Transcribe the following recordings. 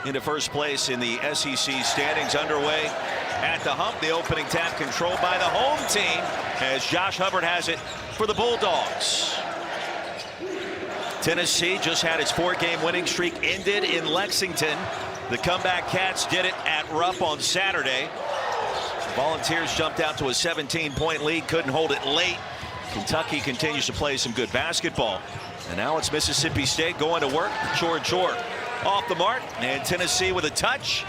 into first place in the SEC standings. Underway at the hump. The opening tap controlled by the home team as Josh Hubbard has it for the Bulldogs. Tennessee just had its 4-game winning streak ended in Lexington. The comeback Cats did it at Rupp on Saturday. Volunteers jumped out to a 17-point lead, couldn't hold it late. Kentucky continues to play some good basketball. And now it's Mississippi State going to work. Chore off the mark, and Tennessee with a touch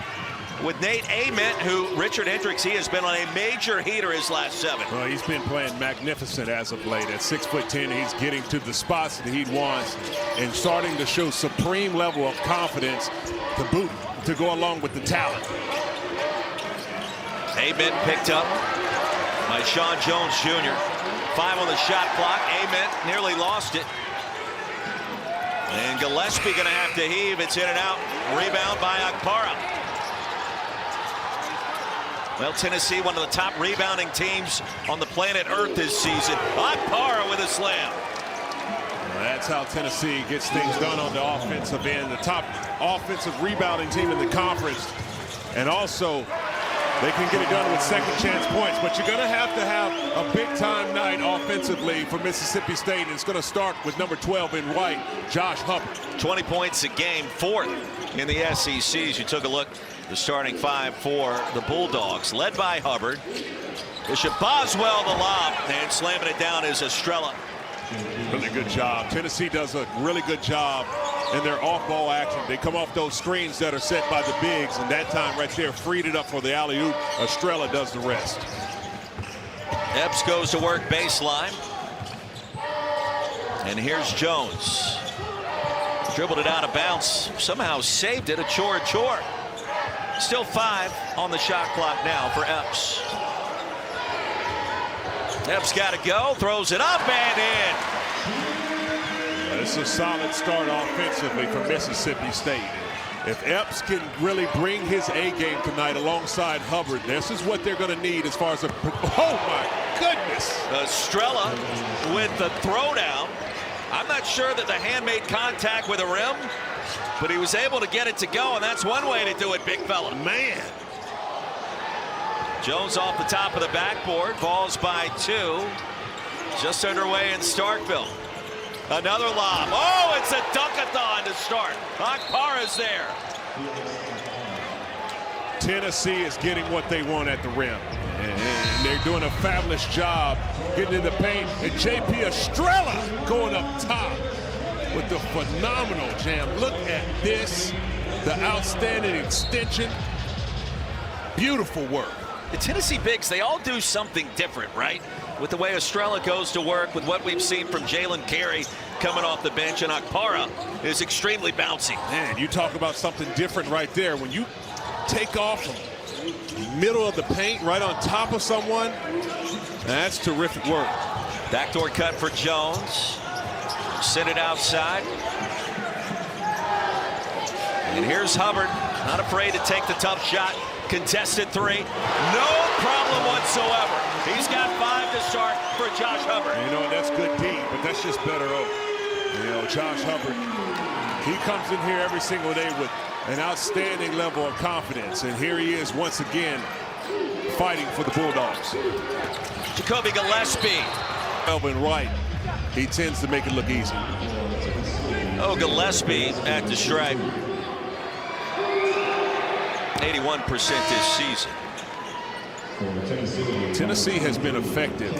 with Nate Ament, who Richard Hendricks, he has been on a major heater his last 7. Well, he's been playing magnificent as of late. At 6'10", he's getting to the spots that he wants and starting to show supreme level of confidence to go along with the talent. Ament picked up by Sean Jones Jr. 5 on the shot clock. Ament nearly lost it. And Gillespie going to have to heave. It's in and out. Rebound by Akpara. Well, Tennessee, one of the top rebounding teams on the planet Earth this season. Akpara with a slam. Well, that's how Tennessee gets things done on the offensive end. The top offensive rebounding team in the conference. And also, they can get it done with second chance points, but you're going to have a big-time night offensively for Mississippi State, and it's going to start with number 12 in white, Josh Hubbard. 20 points a game, 4th in the SEC. As you took a look, the starting 5 for the Bulldogs, led by Hubbard. Bishop Boswell the lob, and slamming it down is Estrella. Really good job. Tennessee does a really good job in their off-ball action. They come off those screens that are set by the bigs, and that time right there freed it up for the alley-oop. Estrella does the rest. Epps goes to work baseline. And here's Jones. Dribbled it out of bounds. Somehow saved it. A chore. Still 5 on the shot clock now for Epps. Epps got to go. Throws it up and in. This is a solid start offensively for Mississippi State. If Epps can really bring his A game tonight alongside Hubbard, this is what they're going to need as far as oh my goodness. Estrella with the throwdown. I'm not sure that the hand made contact with the rim, but he was able to get it to go, and that's one way to do it, big fella. Man. Jones off the top of the backboard, falls by 2. Just underway in Starkville. Another lob. Oh, it's a dunk-a-thon to start. Akpara's there. Tennessee is getting what they want at the rim. And they're doing a fabulous job getting in the paint. And J.P. Estrella going up top with the phenomenal jam. Look at this. The outstanding extension. Beautiful work. The Tennessee bigs, they all do something different, right? With the way Estrella goes to work, with what we've seen from Jalen Carey coming off the bench, and Akpara is extremely bouncy. Man, you talk about something different right there. When you take off from middle of the paint right on top of someone, that's terrific work. Backdoor cut for Jones. Send it outside. And here's Hubbard, not afraid to take the tough shot. Contested 3, no problem whatsoever. He's got 5 to start for Josh Hubbard. You know, that's good D, but that's just better O. You know, Josh Hubbard, he comes in here every single day with an outstanding level of confidence, and here he is once again fighting for the Bulldogs. Jacoby Gillespie. Melvin Wright, he tends to make it look easy. Oh, Gillespie at the stripe. 81% this season. Tennessee has been effective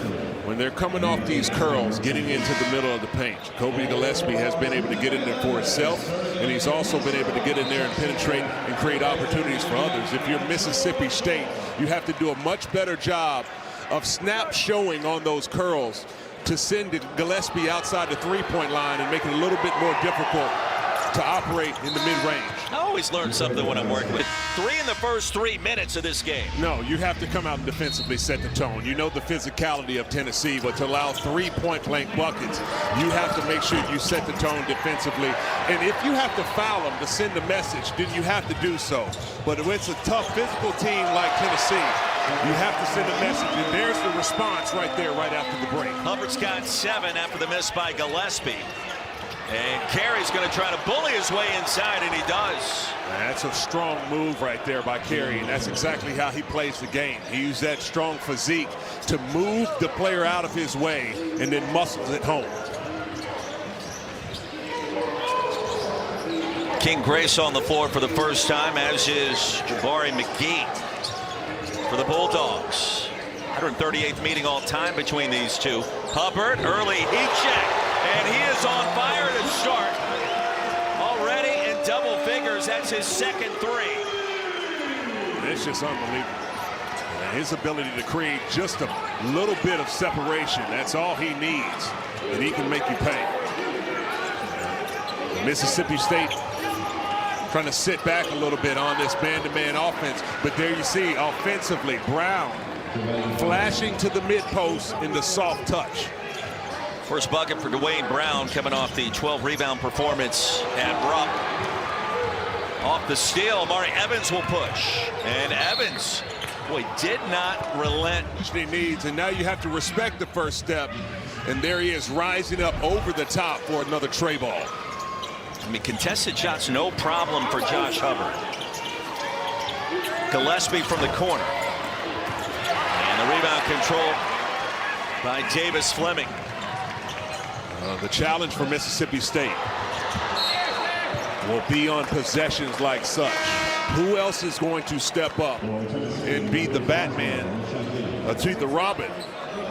when they're coming off these curls, getting into the middle of the paint. Jacoby Gillespie has been able to get in there for himself, and he's also been able to get in there and penetrate and create opportunities for others. If you're Mississippi State, you have to do a much better job of snap showing on those curls to send Gillespie outside the three-point line and make it a little bit more difficult to operate in the mid-range. I always learn something when I'm working with 3 in the first 3 minutes of this game. No, you have to come out and defensively set the tone. You know the physicality of Tennessee, but to allow 3 point-blank buckets, you have to make sure you set the tone defensively. And if you have to foul them to send a message, then you have to do so. But when it's a tough physical team like Tennessee, you have to send a message, and there's the response right there right after the break. Hubbard's got 7 after the miss by Gillespie. And Carey's going to try to bully his way inside, and he does. That's a strong move right there by Carey, and that's exactly how he plays the game. He used that strong physique to move the player out of his way and then muscles it home. King Grace on the floor for the first time, as is Jabari McGee for the Bulldogs. 138th meeting all time between these two. Hubbard, early heat check, and he is on fire to start. Already in double figures, that's his second three. It's just unbelievable. And his ability to create just a little bit of separation, that's all he needs, and he can make you pay. Mississippi State trying to sit back a little bit on this man-to-man offense, but there you see offensively Brown flashing to the mid-post in the soft touch. First bucket for Dwayne Brown coming off the 12-rebound performance at Rupp. Off the steal, Mari Evans will push, and Evans, boy, did not relent. He needs, and now you have to respect the first step, and there he is rising up over the top for another tray ball. I mean, contested shots, no problem for Josh Hubbard. Gillespie from the corner. And the rebound controlled by Davis Fleming. The challenge for Mississippi State will be on possessions like such. Who else is going to step up and be the Batman, to the Robin,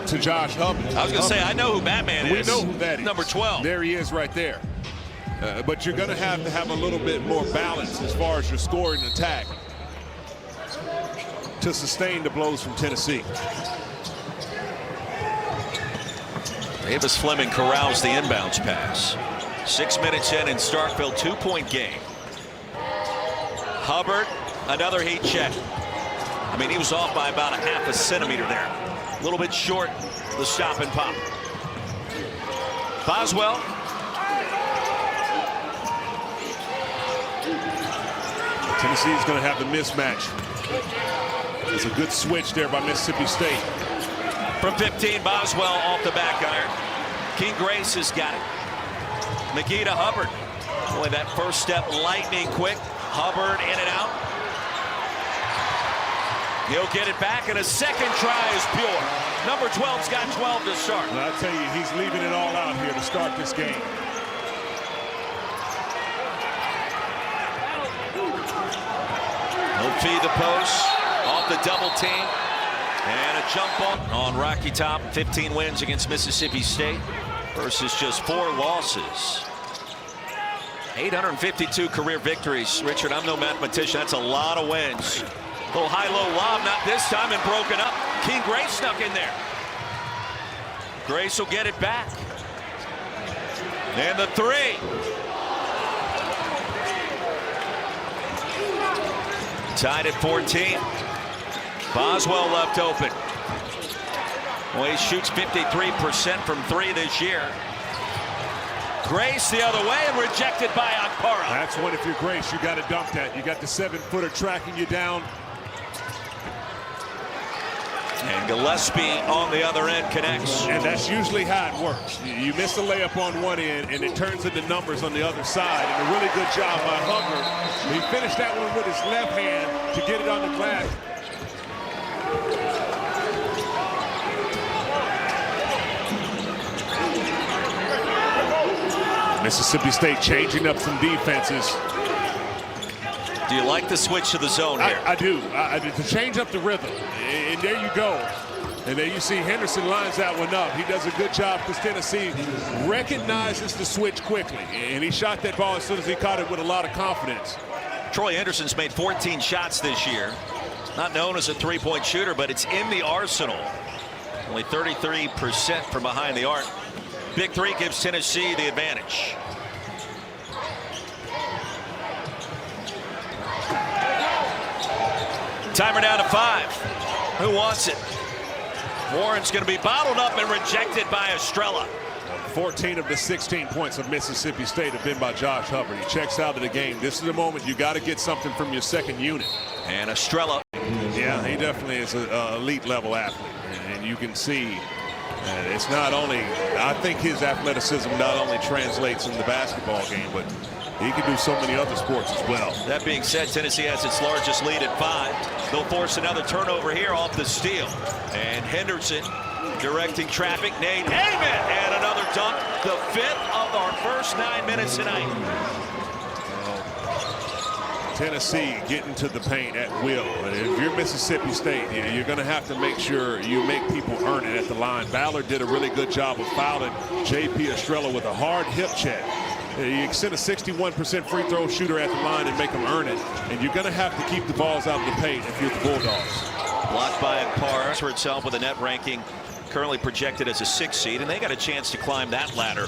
to Josh Hubbard? I was going to say, I know who Batman is. We know who that is. Number 12. There he is right there. But you're going to have a little bit more balance as far as your scoring attack to sustain the blows from Tennessee. Davis Fleming corrals the inbounds pass. 6 minutes in Starkville, 2-point game. Hubbard, another heat check. I mean, he was off by about a half a centimeter there. A little bit short, the stop and pop. Boswell. Tennessee is going to have the mismatch. It's a good switch there by Mississippi State. From 15, Boswell off the back iron. King Grace has got it. McGee to Hubbard. Boy, that first step lightning quick. Hubbard in and out. He'll get it back, and a second try is pure. Number 12's got 12 to start. Well, I'll tell you, he's leaving it all out here to start this game. He'll feed the post, off the double team, and a jump ball on Rocky Top. 15 wins against Mississippi State versus just 4 losses. 852 career victories. Richard, I'm no mathematician. That's a lot of wins. Little high-low lob, not this time, and broken up. King Grace snuck in there. Grace will get it back. And the three. Tied at 14. Boswell left open. Well, he shoots 53% from 3 this year. Grace the other way and rejected by Akpara. That's when, if you're Grace, you got to dunk that. You got the 7-footer tracking you down. And Gillespie on the other end connects. And that's usually how it works. You miss a layup on one end, and it turns into numbers on the other side. And a really good job by Hubbard. He finished that one with his left hand to get it on the glass. Mississippi State changing up some defenses. Do you like the switch to the zone here? I do. To change up the rhythm. And there you go. And there you see Henderson lines that one up. He does a good job because Tennessee recognizes the switch quickly. And he shot that ball as soon as he caught it with a lot of confidence. Troy Anderson's made 14 shots this year. Not known as a three-point shooter, but it's in the arsenal. Only 33% from behind the arc. Big three gives Tennessee the advantage. Timer down to 5. Who wants it? Warren's going to be bottled up and rejected by Estrella. 14 of the 16 points of Mississippi State have been by Josh Hubbard. He checks out of the game. This is the moment you got to get something from your second unit. And Estrella. Yeah, he definitely is an elite level athlete. And you can see And it's not only, I think his athleticism not only translates in the basketball game, but he can do so many other sports as well. That being said, Tennessee has its largest lead at 5. They'll force another turnover here off the steal. And Henderson directing traffic. Nate Amen, and another dunk. The 5th of our first 9 minutes tonight. Tennessee getting to the paint at will. But if you're Mississippi State, you're going to have to make sure you make people earn it at the line. Ballard did a really good job of fouling J.P. Estrella with a hard hip check. You send a 61% free throw shooter at the line and make them earn it. And you're going to have to keep the balls out of the paint if you're the Bulldogs. Blocked by Akpara for itself with a net ranking currently projected as a 6th seed, and they got a chance to climb that ladder.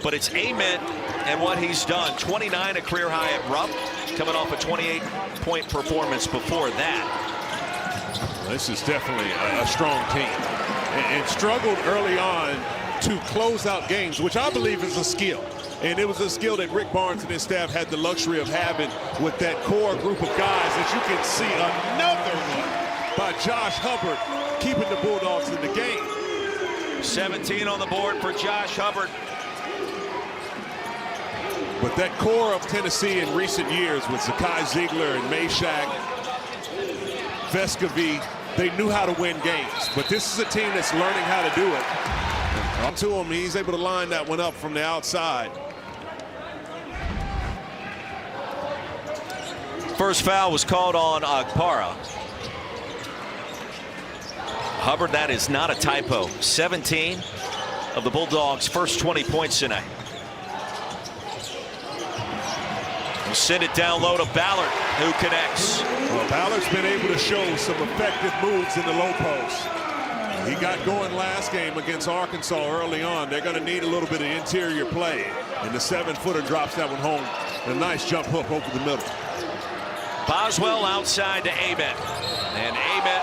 But it's Amen and what he's done. 29, a career high at Rupp, coming off a 28-point performance before that. This is definitely a strong team, and struggled early on to close out games, which I believe is a skill. And it was a skill that Rick Barnes and his staff had the luxury of having with that core group of guys that you can see another one by Josh Hubbard keeping the Bulldogs in the game. 17 on the board for Josh Hubbard. But that core of Tennessee in recent years with Zakai Ziegler and Meshack, Vescovi, they knew how to win games. But this is a team that's learning how to do it. On to him, he's able to line that one up from the outside. First foul was called on Akpara. Hubbard, that is not a typo. 17 of the Bulldogs' first 20 points tonight. We'll send it down low to Ballard, who connects. Well, Ballard's been able to show some effective moves in the low post. He got going last game against Arkansas early on. They're going to need a little bit of interior play. And the 7-footer drops that one home. A nice jump hook over the middle. Boswell outside to Amen. And Amen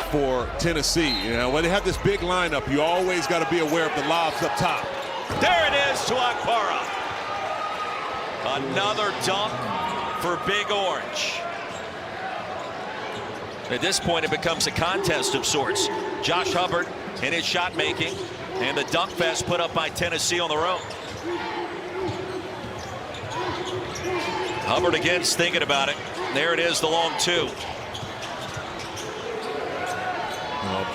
for Tennessee. You know, when they have this big lineup, you always got to be aware of the lobs up top. There it is to Akpara. Another dunk for Big Orange. At this point, it becomes a contest of sorts. Josh Hubbard in his shot making, and the dunk fest put up by Tennessee on the road. Hubbard again's thinking about it. There it is, the long 2. Well,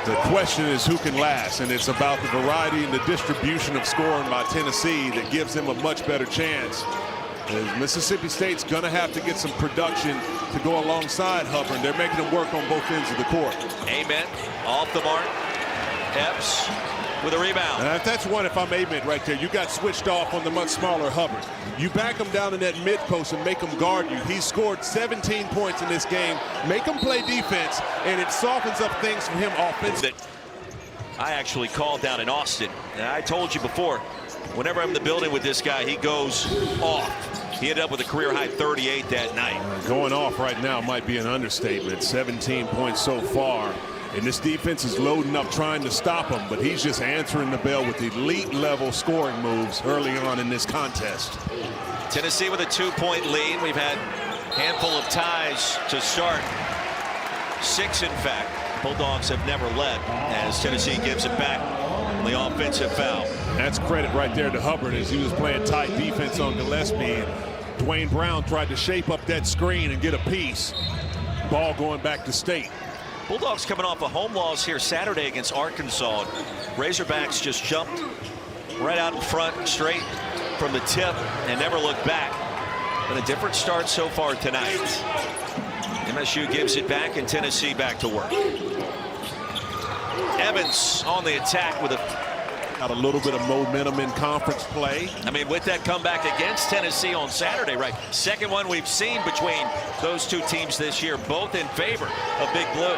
the question is who can last, and it's about the variety and the distribution of scoring by Tennessee that gives them a much better chance. As Mississippi State's going to have to get some production to go alongside Hubbard. They're making him work on both ends of the court. Amen off the mark. Epps with a rebound. And that's one, if I'm Amen right there, you got switched off on the much smaller Hubbard. You back him down in that mid post and make him guard you. He scored 17 points in this game. Make him play defense, and it softens up things for him offensively. I actually called down in Austin, and I told you before, whenever I'm in the building with this guy, he goes off. He ended up with a career-high 38 that night. Going off right now might be an understatement. 17 points so far. And this defense is loading up trying to stop him, but he's just answering the bell with elite-level scoring moves early on in this contest. Tennessee with a 2-point lead. We've had a handful of ties to start. 6, in fact. Bulldogs have never led as Tennessee gives it back on the offensive foul. That's credit right there to Hubbard as he was playing tight defense on Gillespie. And Dwayne Brown tried to shape up that screen and get a piece. Ball going back to State. Bulldogs coming off a home loss here Saturday against Arkansas. Razorbacks just jumped right out in front, straight from the tip, and never looked back. But a different start so far tonight. MSU gives it back, and Tennessee back to work. Evans on the attack with a little bit of momentum in conference play. I mean, with that comeback against Tennessee on Saturday, right? Second one we've seen between those two teams this year, both in favor of Big Blue.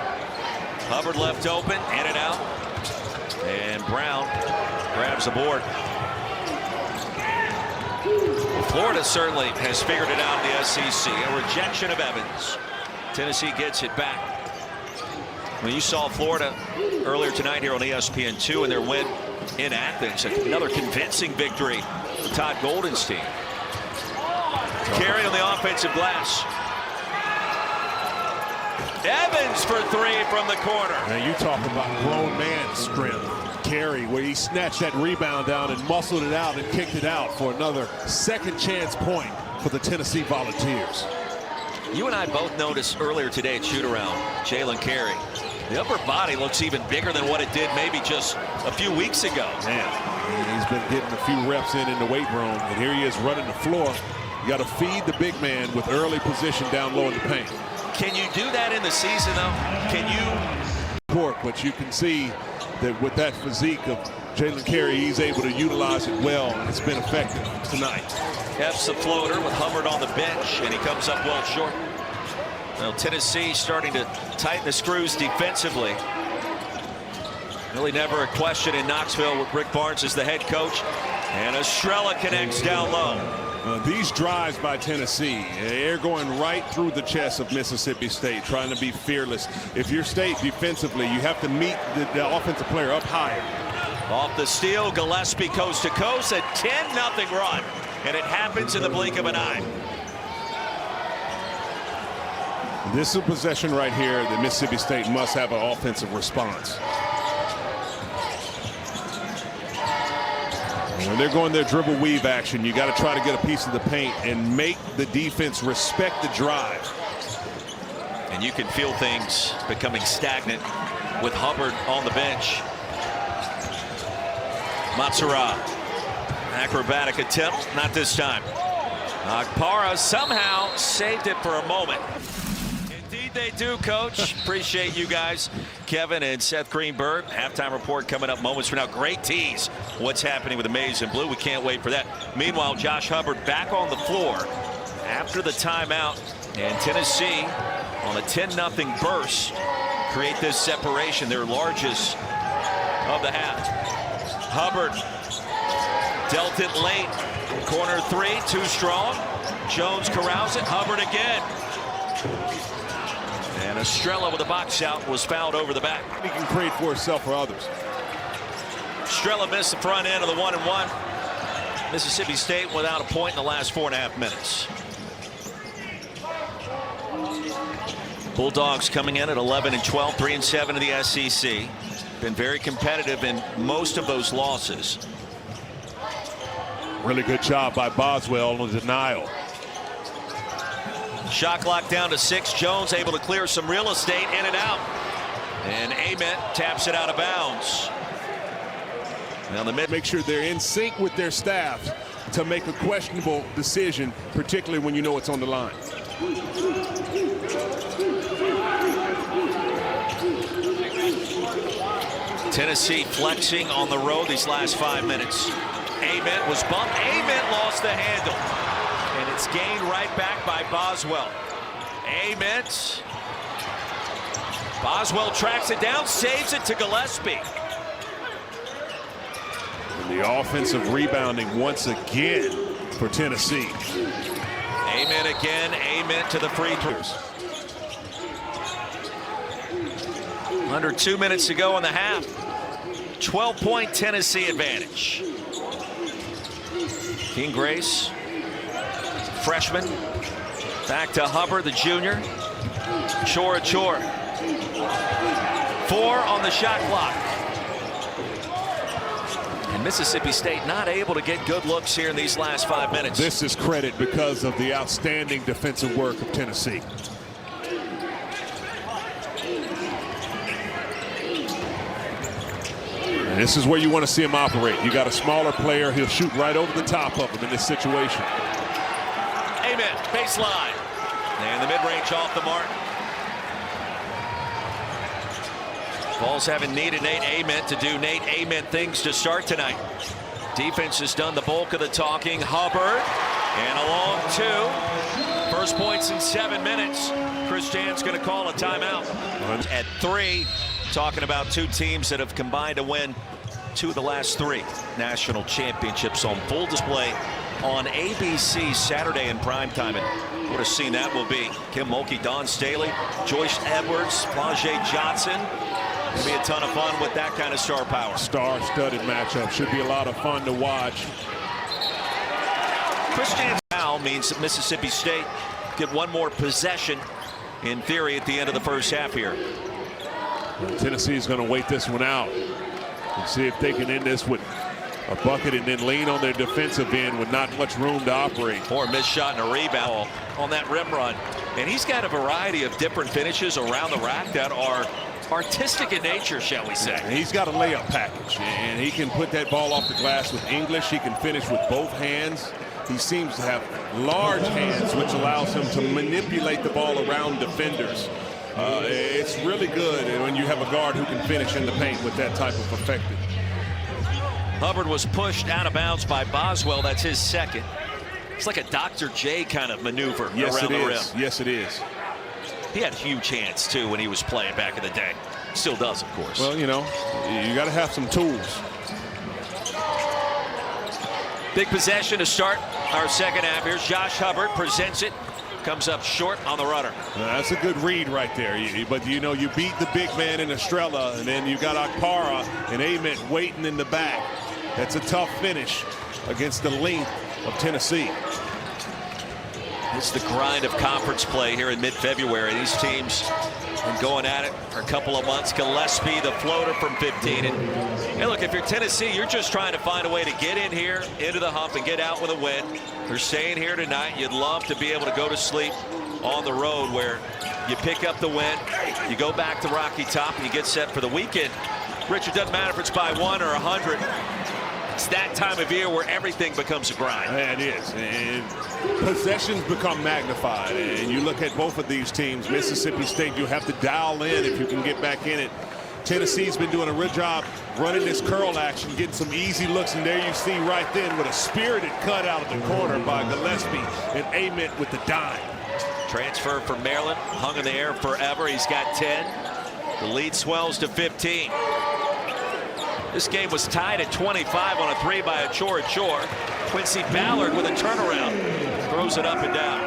Hubbard left open, in and out. And Brown grabs the board. Florida certainly has figured it out in the SEC. A rejection of Evans. Tennessee gets it back. When you saw Florida earlier tonight here on ESPN2 in their win in Athens, another convincing victory for Todd Goldenstein. Carey on the offensive glass. Evans for three from the corner. Now you talk about grown man strength. Carey, where he snatched that rebound down and muscled it out and kicked it out for another second chance point for the Tennessee Volunteers. You and I both noticed earlier today at shoot-around, Jalen Carey, the upper body looks even bigger than what it did maybe just a few weeks ago. Man, he's been getting a few reps in the weight room, and here he is running the floor. You got to feed the big man with early position down low in the paint. Can you do that in the season, though? Can you? Court, but you can see that with that physique of Jalen Carey, he's able to utilize it well, and it's been effective tonight. F's the floater with Hubbard on the bench, and he comes up well short. Well, Tennessee starting to tighten the screws defensively. Really never a question in Knoxville with Rick Barnes as the head coach. And Estrella connects down low. These drives by Tennessee, they're going right through the chest of Mississippi State, trying to be fearless. If you're State defensively, you have to meet the offensive player up higher. Off the steal, Gillespie coast to coast, a 10-0 run. And it happens in the blink of an eye. This is a possession right here that Mississippi State must have an offensive response. When they're going their dribble weave action, you got to try to get a piece of the paint and make the defense respect the drive. And you can feel things becoming stagnant with Hubbard on the bench. Matsura, acrobatic attempt, not this time. Akpara somehow saved it for a moment. Indeed they do, Coach. Appreciate you guys, Kevin and Seth Greenberg. Halftime report coming up moments from now. Great tease what's happening with the Maize and Blue. We can't wait for that. Meanwhile, Josh Hubbard back on the floor after the timeout, and Tennessee on a 10-0 burst create this separation, their largest of the half. Hubbard dealt it late. Corner three, too strong. Jones corrals it. Hubbard again. And Estrella with a box out was fouled over the back. He can create for himself or others. Estrella missed the front end of the 1-and-1. Mississippi State without a point in the last 4.5 minutes. Bulldogs coming in at 11-12, 3-7 in the SEC. Been very competitive in most of those losses. Really good job by Boswell on the denial. Shot clock down to 6. Jones able to clear some real estate in and out. And Ament taps it out of bounds. Now the mid. Make sure they're in sync with their staff to make a questionable decision, particularly when you know it's on the line. Tennessee flexing on the road these last 5 minutes. Ament was bumped. Ament lost the handle. And it's gained right back by Boswell. Ament. Boswell tracks it down, saves it to Gillespie. And the offensive rebounding once again for Tennessee. Ament again. Ament to the free throws. Under 2 minutes to go in the half. 12-point Tennessee advantage. King Grace, freshman, back to Hubbard, the junior. Chora. 4 on the shot clock. And Mississippi State not able to get good looks here in these last 5 minutes. This is credit because of the outstanding defensive work of Tennessee. And this is where you want to see him operate. You got a smaller player, he'll shoot right over the top of him in this situation. Ament, baseline. And the mid-range off the mark. Vols haven't needed Nate Ament to do Nate Ament things to start tonight. Defense has done the bulk of the talking. Hubbard, and a long 2. First points in 7 minutes. Chris Jan's going to call a timeout. At 3, talking about 2 teams that have combined to win 2 of the last 3 national championships on full display on ABC Saturday in primetime. And what a scene that will be. Kim Mulkey, Don Staley, Joyce Edwards, Flau'jae Johnson. It'll be a ton of fun with that kind of star power. Star-studded matchup. Should be a lot of fun to watch. Chris Jan's foul means that Mississippi State get 1 more possession in theory, at the end of the first half here. Tennessee's going to wait this one out and see if they can end this with a bucket and then lean on their defensive end with not much room to operate. Or a missed shot and a rebound on that rim run. And he's got a variety of different finishes around the rack that are artistic in nature, shall we say. He's got a layup package, and he can put that ball off the glass with English. He can finish with both hands. He seems to have large hands, which allows him to manipulate the ball around defenders. It's really good when you have a guard who can finish in the paint with that type of effective. Hubbard was pushed out of bounds by Boswell. That's his second. It's like a Dr. J kind of maneuver around the rim. Yes, it is. He had huge hands, too, when he was playing back in the day. Still does, of course. Well, you know, you got to have some tools. Big possession to start our second half. Here's Josh Hubbard, presents it. Comes up short on the runner. That's a good read right there. But, you know, you beat the big man in Estrella, and then you got Akpara and Ament waiting in the back. That's a tough finish against the length of Tennessee. It's the grind of conference play here in mid-February. These teams been going at it for a couple of months. Gillespie, the floater from 15. And hey, look, if you're Tennessee, you're just trying to find a way to get in here, into the hump, and get out with a win. You're staying here tonight. You'd love to be able to go to sleep on the road where you pick up the win, you go back to Rocky Top, and you get set for the weekend. Rich, it doesn't matter if it's by 1 or 100. It's that time of year where everything becomes a grind. Yeah, it is. And possessions become magnified. And you look at both of these teams, Mississippi State, you have to dial in if you can get back in it. Tennessee's been doing a real job running this curl action, getting some easy looks. And there you see right then with a spirited cut out of the corner by Gillespie and Ament with the dime. Transfer from Maryland, hung in the air forever. He's got 10. The lead swells to 15. This game was tied at 25 on a 3 by Achor. Quincy Ballard with a turnaround. Throws it up and down.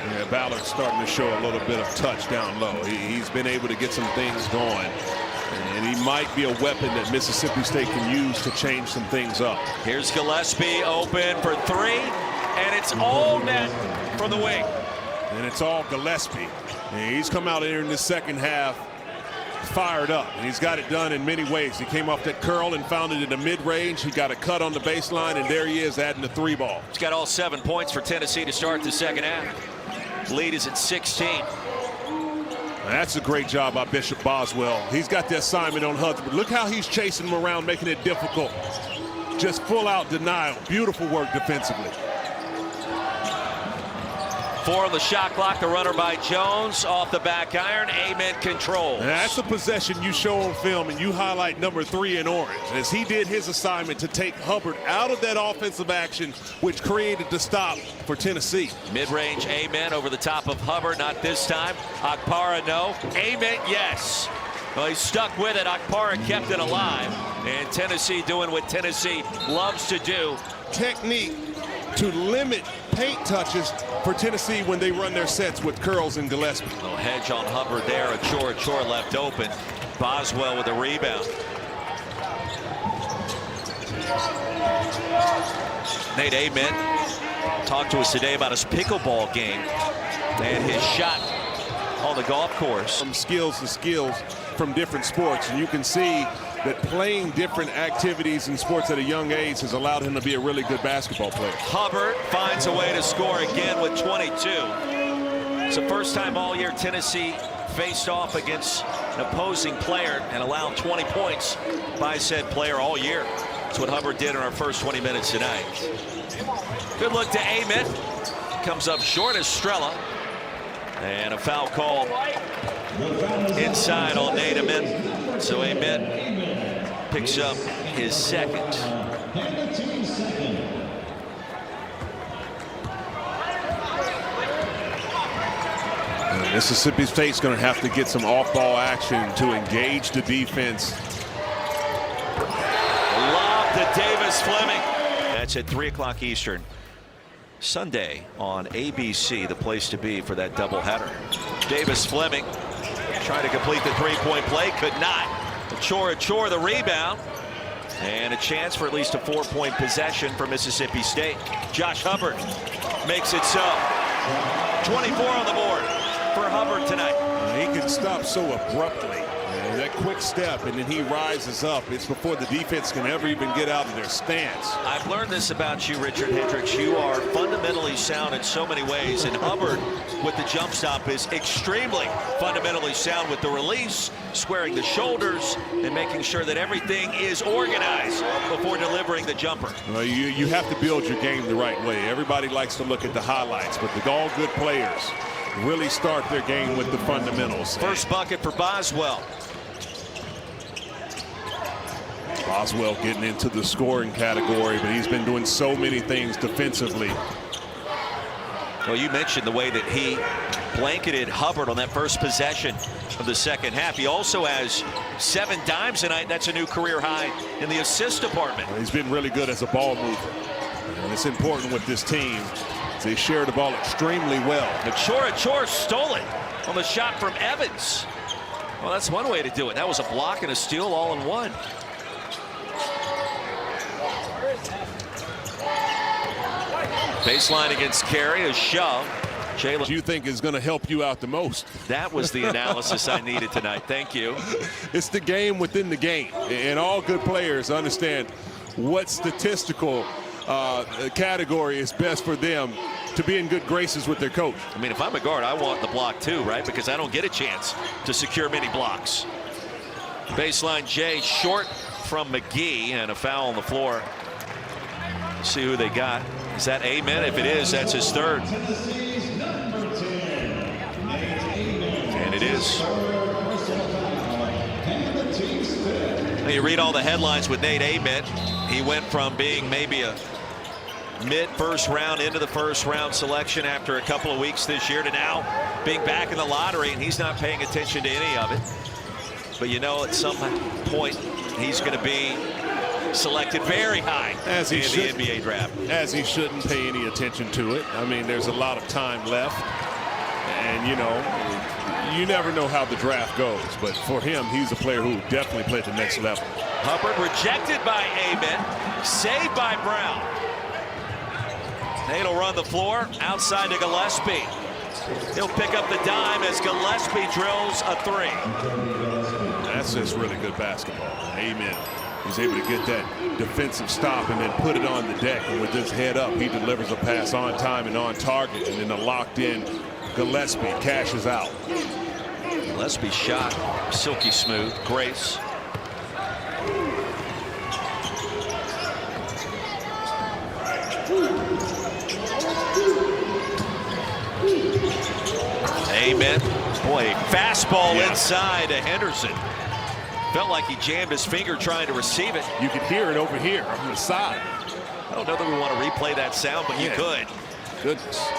Yeah, Ballard's starting to show a little bit of touch down low. He's been able to get some things going. And he might be a weapon that Mississippi State can use to change some things up. Here's Gillespie open for 3. And it's all net from the wing. And it's all Gillespie. And he's come out here in the second half fired up, and he's got it done in many ways. He came off that curl and found it in the mid-range. He got a cut on the baseline, and there he is adding the 3 ball. He's got all 7 points for Tennessee to start the second half. Lead is at 16. That's a great job by Bishop Boswell. He's got the assignment on Hubbard. Look how he's chasing him around, making it difficult. Just full-out denial. Beautiful work defensively. 4 on the shot clock. The runner by Jones off the back iron. Ament controls. That's a possession you show on film, and you highlight number 3 in orange, as he did his assignment to take Hubbard out of that offensive action, which created the stop for Tennessee. Mid-range Ament over the top of Hubbard. Not this time. Akpara, no. Ament, yes. Well, he stuck with it. Akpara kept it alive. And Tennessee doing what Tennessee loves to do. Technique to limit paint touches for Tennessee when they run their sets with curls and Gillespie. No hedge on Hubbard there. Achor left open. Boswell with the rebound. Nate Ament talked to us today about his pickleball game and his shot on the golf course. From skills to skills from different sports, and you can see that playing different activities in sports at a young age has allowed him to be a really good basketball player. Hubbard finds a way to score again with 22. It's the first time all year Tennessee faced off against an opposing player and allowed 20 points by said player all year. That's what Hubbard did in our first 20 minutes tonight. Good look to Ament. Comes up short as Estrella. And a foul call inside on Nate Ament. So Ament picks up his second. Mississippi State's going to have to get some off-ball action to engage the defense. Lob to Davis Fleming. That's at 3 o'clock Eastern. Sunday on ABC, the place to be for that doubleheader. Davis Fleming trying to complete the 3-point play, could not. Achor the rebound, and a chance for at least a 4-point possession for Mississippi State. Josh Hubbard makes it so. 24 on the board for Hubbard tonight. He can stop so abruptly. That quick step, and then he rises up. It's before the defense can ever even get out of their stance. I've learned this about you, Richard Hendricks. You are fundamentally sound in so many ways, and Hubbard with the jump stop is extremely fundamentally sound with the release, squaring the shoulders, and making sure that everything is organized before delivering the jumper. Well, you have to build your game the right way. Everybody likes to look at the highlights, but all good players really start their game with the fundamentals. First bucket for Boswell. Boswell getting into the scoring category, but he's been doing so many things defensively. Well, you mentioned the way that he blanketed Hubbard on that first possession of the second half. He also has 7 dimes tonight. That's a new career high in the assist department. Well, he's been really good as a ball mover. And it's important with this team. They share the ball extremely well. Chor stole it on the shot from Evans. Well, that's one way to do it. That was a block and a steal all in one. Baseline against Carey, a shove. Jalen, do you think is going to help you out the most? That was the analysis I needed tonight. Thank you. It's the game within the game, and all good players understand what statistical category is best for them to be in good graces with their coach. I mean, if I'm a guard, I want the block too, right? Because I don't get a chance to secure many blocks. Baseline Jay short from McGee, and a foul on the floor. Let's see who they got. Is that Amen? If it is, that's his third. And it is. Now you read all the headlines with Nate Amen. He went from being maybe a mid-first round into the first round selection after a couple of weeks this year to now being back in the lottery, and he's not paying attention to any of it. But you know, at some point he's going to be selected very high in the NBA draft. As he shouldn't pay any attention to it. I mean, there's a lot of time left, and you know, you never know how the draft goes, but for him, he's a player who definitely played the next level. Hubbard rejected by Amen, saved by Brown. Nate'll run the floor outside to Gillespie. He'll pick up the dime as Gillespie drills a 3. That's just really good basketball. Amen. He's able to get that defensive stop and then put it on the deck. And with his head up, he delivers a pass on time and on target. And then a locked-in Gillespie cashes out. Gillespie shot silky smooth. Grace. Amen. Boy, fastball inside to Henderson. Felt like he jammed his finger trying to receive it. You could hear it over here on the side. I don't know that we want to replay that sound, but you could. Goodness.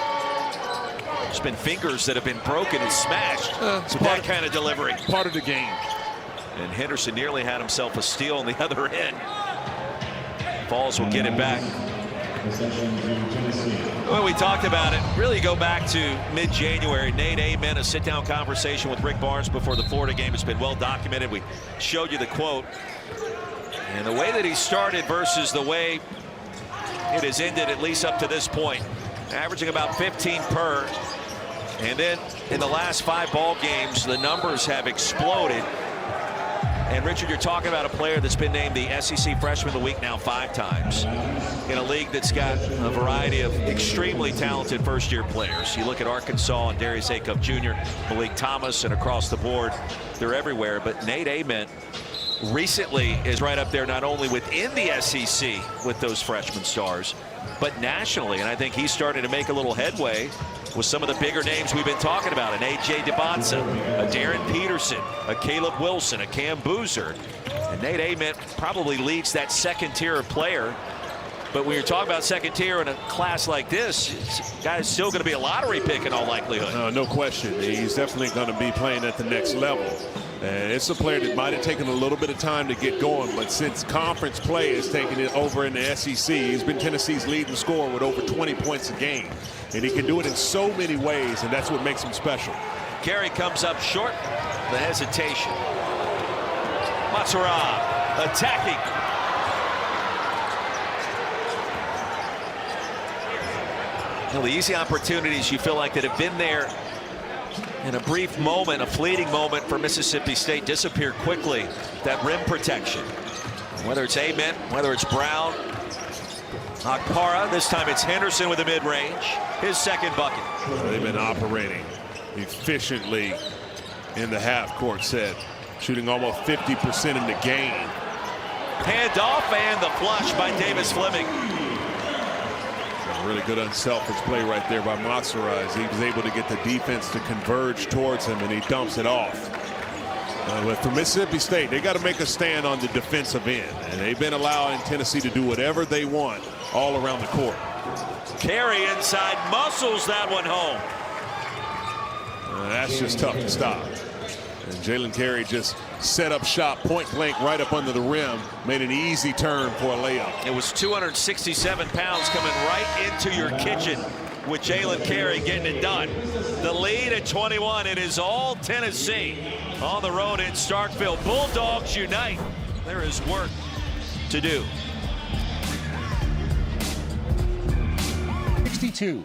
There's been fingers that have been broken and smashed with that kind of delivery. Part of the game. And Henderson nearly had himself a steal on the other end. Falls will get it back. Well, we talked about it. Really go back to mid-January. Nate Amen, a sit-down conversation with Rick Barnes before the Florida game has been well documented. We showed you the quote. And the way that he started versus the way it has ended, at least up to this point, averaging about 15 per. And then in the last 5 ball games, the numbers have exploded. And Richard, you're talking about a player that's been named the SEC Freshman of the Week now 5 times in a league that's got a variety of extremely talented first-year players. You look at Arkansas and Darius Acuff Jr., Malik Thomas, and across the board, they're everywhere. But Nate Amen recently is right up there, not only within the SEC with those freshman stars, but nationally. And I think he's starting to make a little headway with some of the bigger names we've been talking about, an A.J. DeBonsa, a Darren Peterson, a Caleb Wilson, a Cam Boozer. And Nate Amen probably leads that second tier of player. But when you're talking about second tier in a class like this, this guy's still going to be a lottery pick in all likelihood. No question. He's definitely going to be playing at the next level. And it's a player that might have taken a little bit of time to get going, but since conference play has taken it over in the SEC, he's been Tennessee's leading scorer with over 20 points a game. And he can do it in so many ways, and that's what makes him special. Carey comes up short. The hesitation. Matsurab attacking. You know, the easy opportunities you feel like that have been there in a brief moment, a fleeting moment for Mississippi State, disappear quickly. That rim protection, whether it's Amen, whether it's Brown, Akpara, this time it's Henderson with a mid-range, his second bucket. They've been operating efficiently in the half court set, shooting almost 50% in the game. Handoff and the flush by Davis Fleming. A really good unselfish play right there by Matsurai. He was able to get the defense to converge towards him, and he dumps it off. But for Mississippi State, they got to make a stand on the defensive end, and they've been allowing Tennessee to do whatever they want all around the court. Carey inside, muscles that one home. That's just tough to stop. And Jalen Carey just set up shot point blank right up under the rim, made an easy turn for a layup. It was 267 pounds coming right into your kitchen with Jalen Carey getting it done. The lead at 21. It is all Tennessee on the road in Starkville. Bulldogs unite. There is work to do. 62.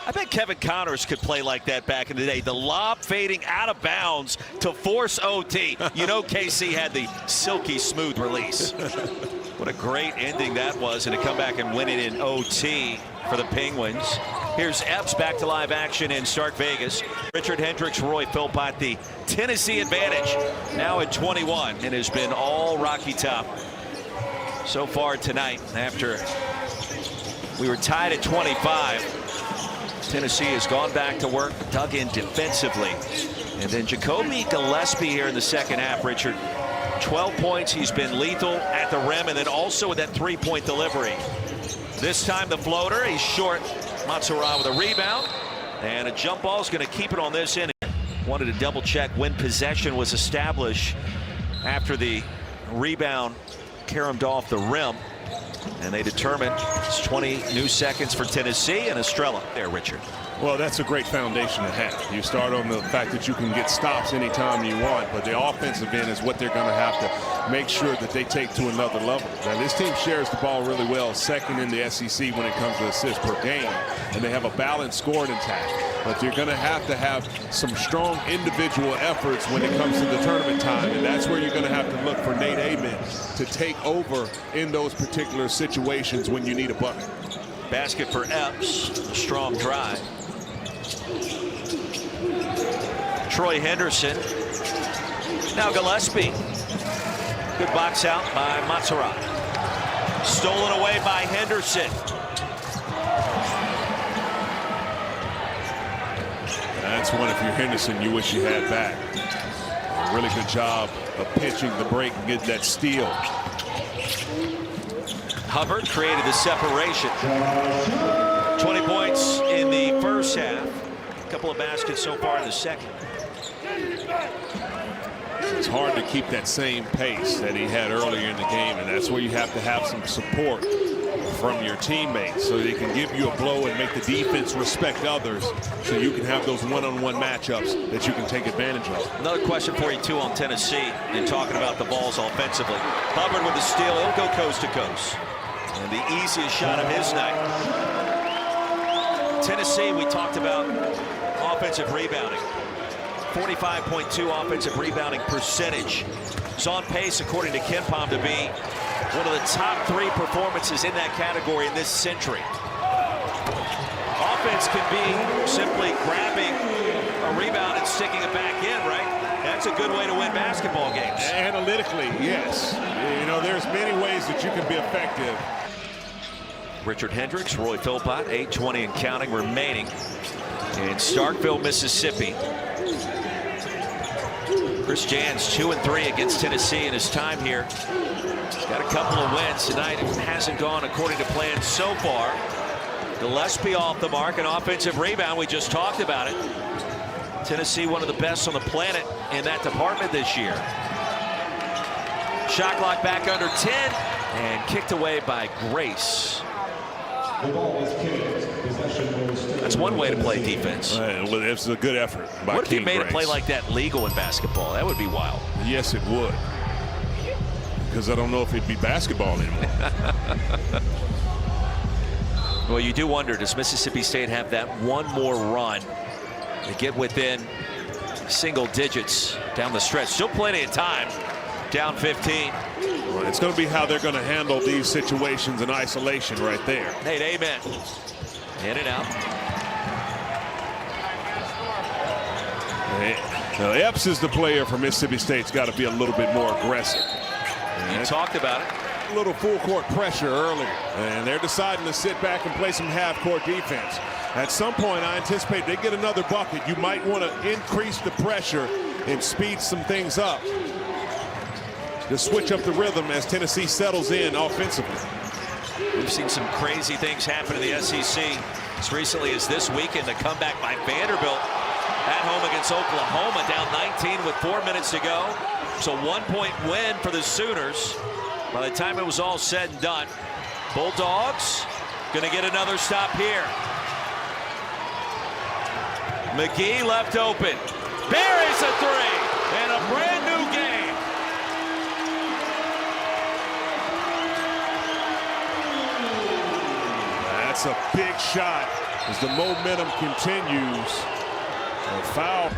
I bet Kevin Connors could play like that back in the day. The lob fading out of bounds to force OT. You know, KC had the silky smooth release. What a great ending that was, and to come back and win it in OT for the Penguins. Here's Epps back to live action in Stark Vegas. Richard Hendricks, Roy Philpott, the Tennessee advantage now at 21, and has been all Rocky Top so far tonight. After we were tied at 25. Tennessee has gone back to work, dug in defensively. And then Jacoby Gillespie here in the second half, Richard. 12 points. He's been lethal at the rim, and then also with that three-point delivery. This time the floater, he's short. Matsurai with a rebound. And a jump ball is going to keep it on this end. Wanted to double check when possession was established after the rebound caromed off the rim. And they determined it's 20 new seconds for Tennessee, and Estrella there, Richard. Well, that's a great foundation to have. You start on the fact that you can get stops anytime you want, but the offensive end is what they're going to have to make sure that they take to another level. Now, this team shares the ball really well, second in the SEC when it comes to assists per game, and they have a balanced scoring attack. But you're going to have some strong individual efforts when it comes to the tournament time, and that's where you're going to have to look for Nate Amen to take over in those particular situations when you need a bucket. Basket for Epps, a strong drive. Troy Henderson. Now Gillespie. Good box out by Matsurai. Stolen away by Henderson. That's one, if you're Henderson, you wish you had back. A really good job of pitching the break and getting that steal. Hubbard created the separation. 20 points in the first half. A couple of baskets so far in the second. It's hard to keep that same pace that he had earlier in the game, and that's where you have to have some support from your teammates so they can give you a blow and make the defense respect others, so you can have those one-on-one matchups that you can take advantage of. Another question for you too on Tennessee and talking about the balls offensively. Hubbard with the steal. He'll go coast to coast. And the easiest shot of his night. Tennessee, we talked about offensive rebounding. 45.2 offensive rebounding percentage. It's on pace, according to KenPom, to be one of the top 3 performances in that category in this century. Offense can be simply grabbing a rebound and sticking it back in, right? That's a good way to win basketball games. Analytically, yes. You know, there's many ways that you can be effective. Richard Hendricks, Roy Philpott, 8:20 and counting remaining in Starkville, Mississippi. Chris Jans 2-3 against Tennessee in his time here. He's got a couple of wins tonight. It hasn't gone according to plan so far. Gillespie off the mark, an offensive rebound. We just talked about it. Tennessee, one of the best on the planet in that department this year. Shot clock back under 10 and kicked away by Grace. That's one way to play defense. Well, it's a good effort by What if you made Grace. a play like that legal in basketball? That would be wild. Yes, it would. Because I don't know if it'd be basketball anymore. Well, you do wonder, does Mississippi State have that one more run to get within single digits down the stretch? Still plenty of time, down 15. Well, it's going to be how they're going to handle these situations in isolation right there. Nate, amen. In and out. Now, Epps is the player for Mississippi State's got to be a little bit more aggressive. You talked about it. A little full court pressure earlier, and they're deciding to sit back and play some half court defense. At some point, I anticipate they get another bucket. You might want to increase the pressure and speed some things up to switch up the rhythm as Tennessee settles in offensively. We've seen some crazy things happen in the SEC as recently as this weekend. The comeback by Vanderbilt at home against Oklahoma, down 19 with 4 minutes to go. So 1-point win for the Sooners. By the time it was all said and done, Bulldogs going to get another stop here. McGee left open, buries a three, and a brand new game. That's a big shot as the momentum continues. A foul.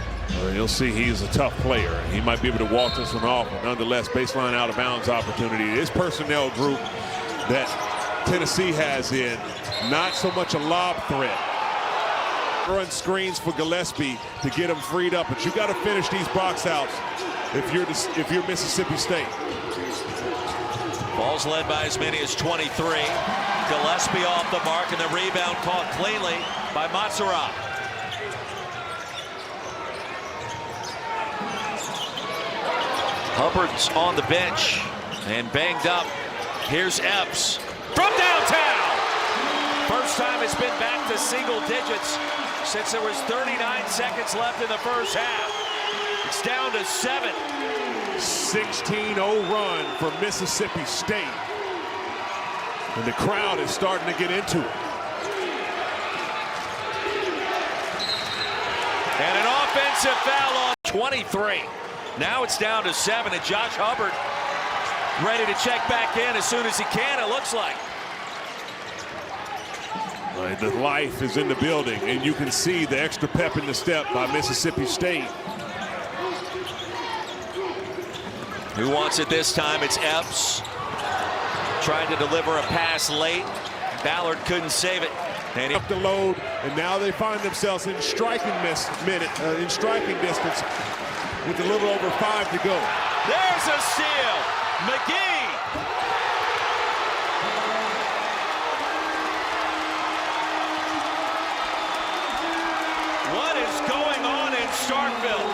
You'll see he's a tough player. He might be able to walk this one off, but nonetheless, baseline out of bounds opportunity. This personnel group that Tennessee has in, not so much a lob threat. Run screens for Gillespie to get him freed up, but you got to finish these box outs if you're Mississippi State. Ball's led by as many as 23. Gillespie off the mark, and the rebound caught cleanly by Montserrat. Hubbard's on the bench and banged up. Here's Epps from downtown. First time it's been back to single digits since there was 39 seconds left in the first half. It's down to 7. 16-0 run for Mississippi State. And the crowd is starting to get into it. And an offensive foul on 23. Now it's down to 7, and Josh Hubbard ready to check back in as soon as he can, it looks like. The life is in the building, and you can see the extra pep in the step by Mississippi State. Who wants it this time? It's Epps. Trying to deliver a pass late. Ballard couldn't save it. And up the load, and now they find themselves in striking distance with a little over 5 to go. There's a steal. McGee. What is going on in Starkville?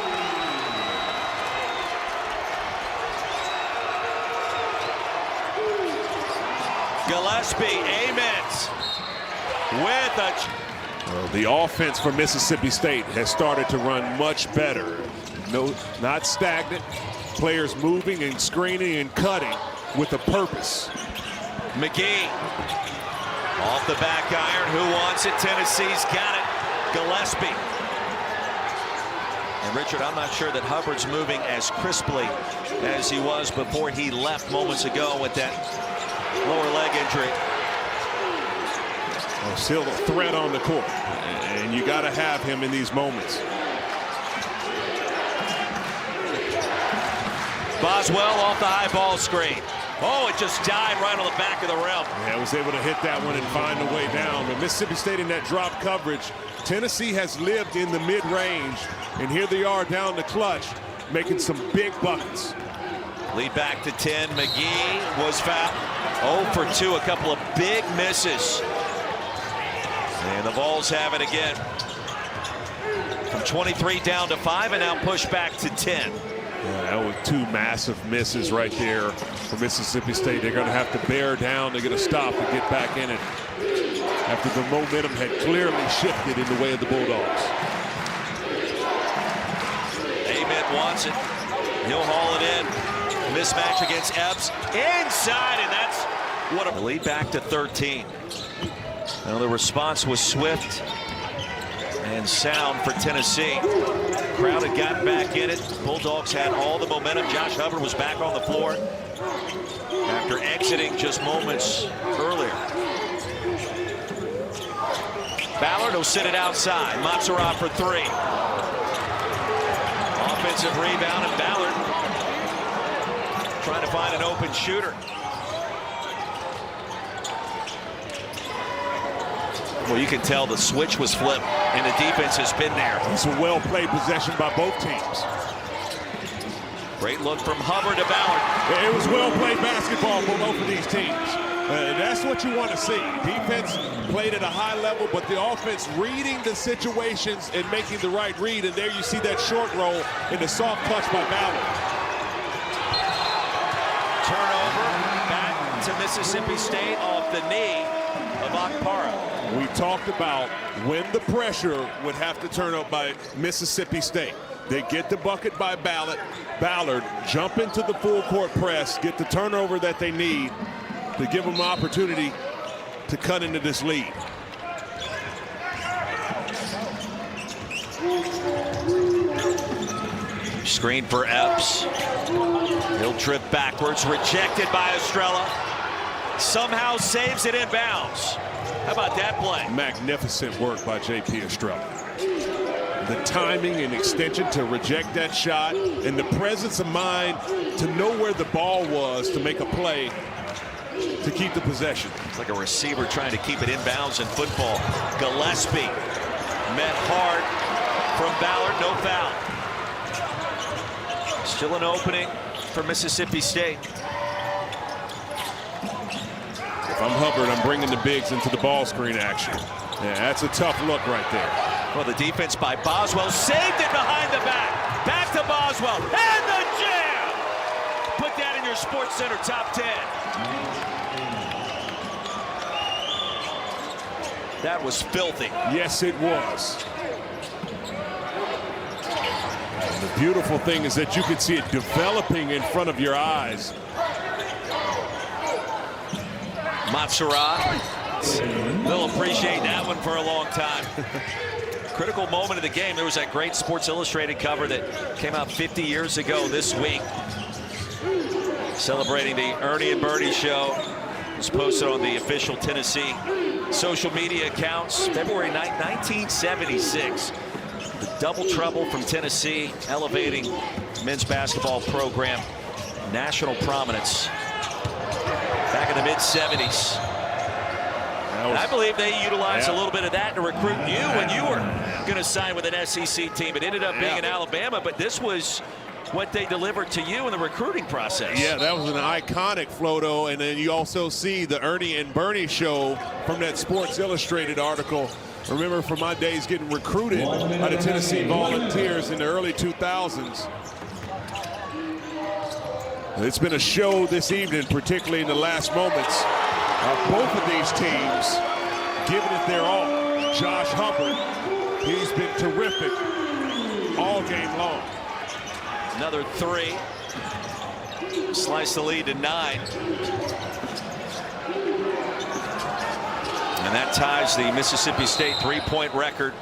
Gillespie, amens with a... Well, the offense for Mississippi State has started to run much better. No, not stagnant. Players moving and screening and cutting with a purpose. McGee off the back iron. Who wants it? Tennessee's got it. Gillespie. And Richard, I'm not sure that Hubbard's moving as crisply as he was before he left moments ago with that lower leg injury. Well, still a threat on the court, and you got to have him in these moments. Boswell off the high ball screen. Oh, it just died right on the back of the rim. Yeah, was able to hit that one and find a way down. But Mississippi State in that drop coverage, Tennessee has lived in the mid-range, and here they are down the clutch, making some big buckets. Lead back to 10. McGee was fouled. 0 for 2, a couple of big misses. And the Vols have it again. From 23 down to 5, and now push back to 10. Yeah, that was 2 massive misses right there for Mississippi State. They're going to have to bear down to get a stop and get back in it after the momentum had clearly shifted in the way of the Bulldogs. Ament wants it. He'll haul it in. Mismatch against Epps. Inside, and that's what a lead back to 13. Now the response was swift and sound for Tennessee. Crowd had gotten back in it. Bulldogs had all the momentum. Josh Hubbard was back on the floor after exiting just moments earlier. Ballard will sit it outside. Montserrat for three. Offensive rebound, and Ballard trying to find an open shooter. Well, you can tell the switch was flipped, and the defense has been there. It's a well-played possession by both teams. Great look from Hubbard to Ballard. It was well-played basketball for both of these teams. That's what you want to see. Defense played at a high level, but the offense reading the situations and making the right read. And there you see that short roll and the soft touch by Ballard. Turnover back to Mississippi State off the knee of Akpara. We talked about when the pressure would have to turn up by Mississippi State. They get the bucket by Ballard, jump into the full court press, get the turnover that they need to give them an opportunity to cut into this lead. Screen for Epps. He'll trip backwards, rejected by Estrella. Somehow saves it in bounds. How about that play? Magnificent work by J.P. Estrella. The timing and extension to reject that shot, and the presence of mind to know where the ball was to make a play to keep the possession. It's like a receiver trying to keep it in bounds in football. Gillespie met hard from Ballard, no foul. Still an opening for Mississippi State. If I'm Hubbard, I'm bringing the bigs into the ball screen action. Yeah, that's a tough look right there. Well, the defense by Boswell saved it behind the back. Back to Boswell, and the jam! Put that in your Sports Center top 10. That was filthy. Yes, it was. And the beautiful thing is that you can see it developing in front of your eyes. Montserrat, they'll appreciate that one for a long time. Critical moment of the game. There was that great Sports Illustrated cover that came out 50 years ago this week, celebrating the Ernie and Bernie show. It was posted on the official Tennessee social media accounts. February 9th, 1976. The double trouble from Tennessee, elevating men's basketball program national prominence back in the mid-70s. And I believe they utilized a little bit of that to recruit you when you were going to sign with an SEC team. It ended up being in Alabama, but this was what they delivered to you in the recruiting process. Yeah, that was an iconic photo, and then you also see the Ernie and Bernie show from that Sports Illustrated article. Remember from my days getting recruited by the Tennessee Volunteers in the early 2000s. It's been a show this evening, particularly in the last moments. Both of these teams giving it their all. Josh Hubbard, he's been terrific all game long. Another three. Slice the lead to 9. And that ties the Mississippi State three-point record.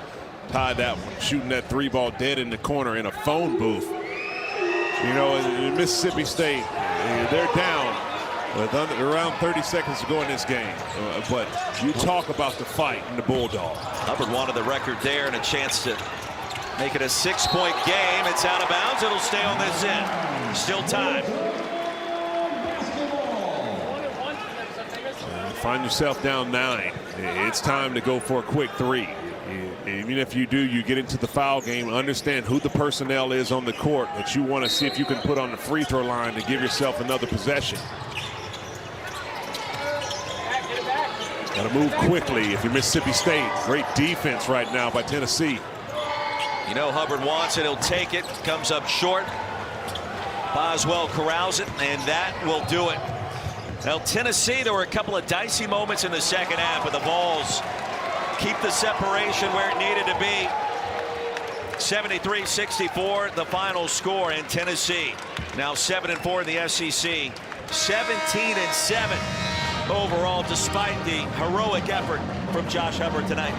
Tied that one, shooting that three ball dead in the corner in a phone booth. You know, in Mississippi State, they're down with around 30 seconds to go in this game. But you talk about the fight and the Bulldog. Hubbard wanted the record there and a chance to make it a 6-point game. It's out of bounds. It'll stay on this end. Still time. Find yourself down 9. It's time to go for a quick three. Even if you do, you get into the foul game, understand who the personnel is on the court that you want to see if you can put on the free throw line to give yourself another possession. Got to move quickly if you're Mississippi State. Great defense right now by Tennessee. You know Hubbard wants it. He'll take it. Comes up short. Boswell corrals it, and that will do it. Now, Tennessee, there were a couple of dicey moments in the second half, but the Vols keep the separation where it needed to be. 73-64, the final score, in Tennessee now 7-4 in the SEC, 17-7 overall, despite the heroic effort from Josh Hubbard tonight.